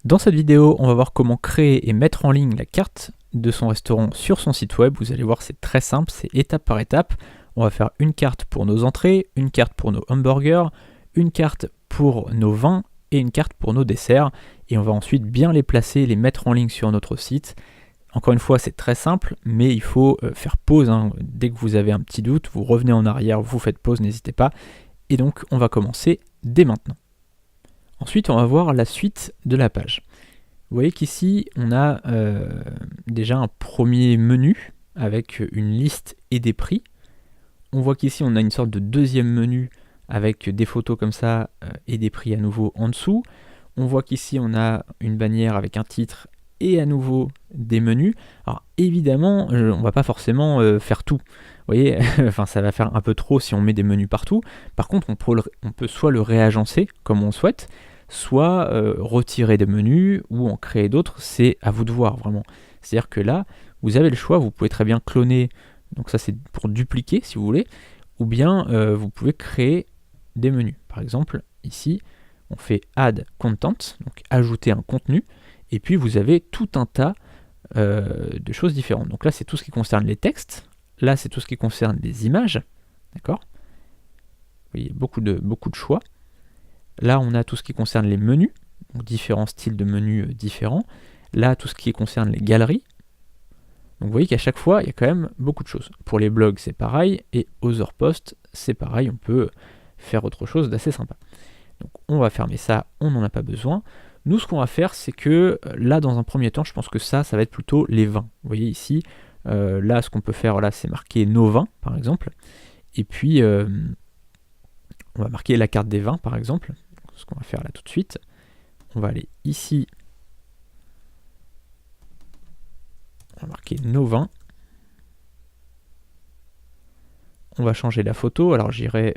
Dans cette vidéo, on va voir comment créer et mettre en ligne la carte de son restaurant sur son site web. Vous allez voir, c'est très simple, c'est étape par étape. On va faire une carte pour nos entrées, une carte pour nos hamburgers, une carte pour nos vins et une carte pour nos desserts. Et on va ensuite bien les placer, les mettre en ligne sur notre site. Encore une fois, c'est très simple, mais il faut faire pause. Dès que vous avez un petit doute, vous revenez en arrière, vous faites pause, n'hésitez pas. Et donc, on va commencer dès maintenant. Ensuite, on va voir la suite de la page. Vous voyez qu'ici, on a déjà un premier menu avec une liste et des prix. On voit qu'ici, on a une sorte de deuxième menu avec des photos comme ça et des prix à nouveau en dessous. On voit qu'ici, on a une bannière avec un titre et à nouveau des menus. Alors évidemment, on ne va pas forcément faire tout. Vous voyez, enfin, ça va faire un peu trop si on met des menus partout. Par contre, on peut soit le réagencer comme on souhaite, soit retirer des menus ou en créer d'autres. C'est à vous de voir vraiment. C'est-à-dire que là, vous avez le choix. Vous pouvez très bien cloner. Donc ça, c'est pour dupliquer si vous voulez. Ou bien vous pouvez créer des menus. Par exemple, ici, on fait Add Content, donc ajouter un contenu. Et puis vous avez tout un tas de choses différentes. Donc là, c'est tout ce qui concerne les textes. Là, c'est tout ce qui concerne les images. D'accord ? Vous voyez, beaucoup de choix. Là, on a tout ce qui concerne les menus. Donc différents styles de menus différents. Là, tout ce qui concerne les galeries. Donc vous voyez qu'à chaque fois, il y a quand même beaucoup de choses. Pour les blogs, c'est pareil. Et Other Posts, c'est pareil. On peut faire autre chose d'assez sympa. Donc on va fermer ça, on n'en a pas besoin. Nous, ce qu'on va faire, c'est que là, dans un premier temps, je pense que ça va être plutôt les vins. Vous voyez ici, là, ce qu'on peut faire, là, c'est marquer nos vins, par exemple. Et puis, on va marquer la carte des vins, par exemple. Ce qu'on va faire là tout de suite. On va aller ici. On va marquer nos vins. On va changer la photo. Alors, je vais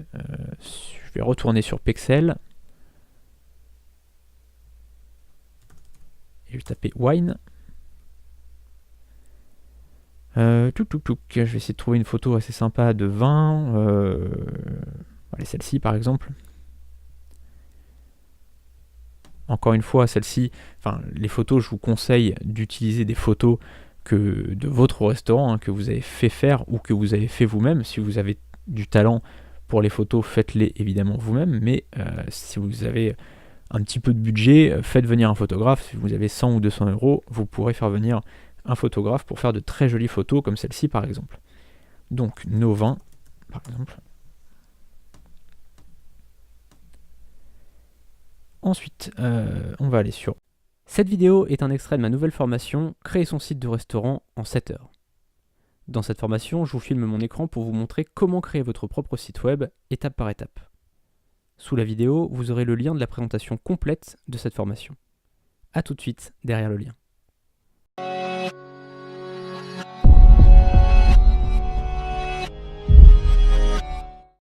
retourner sur Pexel. Et je vais taper wine. Je vais essayer de trouver une photo assez sympa de vin. Allez, celle-ci par exemple. Encore une fois, celle-ci, enfin, les photos, je vous conseille d'utiliser des photos de votre restaurant, que vous avez fait faire ou que vous avez fait vous-même. Si vous avez du talent pour les photos, faites-les évidemment vous-même. Mais si vous avez un petit peu de budget, faites venir un photographe. Si vous avez 100 ou 200 euros, vous pourrez faire venir un photographe pour faire de très jolies photos comme celle-ci par exemple. Donc nos vins par exemple. Ensuite, on va aller sur... Cette vidéo est un extrait de ma nouvelle formation « Créer son site de restaurant en 7 heures ». Dans cette formation, je vous filme mon écran pour vous montrer comment créer votre propre site web étape par étape. Sous la vidéo, vous aurez le lien de la présentation complète de cette formation. A tout de suite derrière le lien.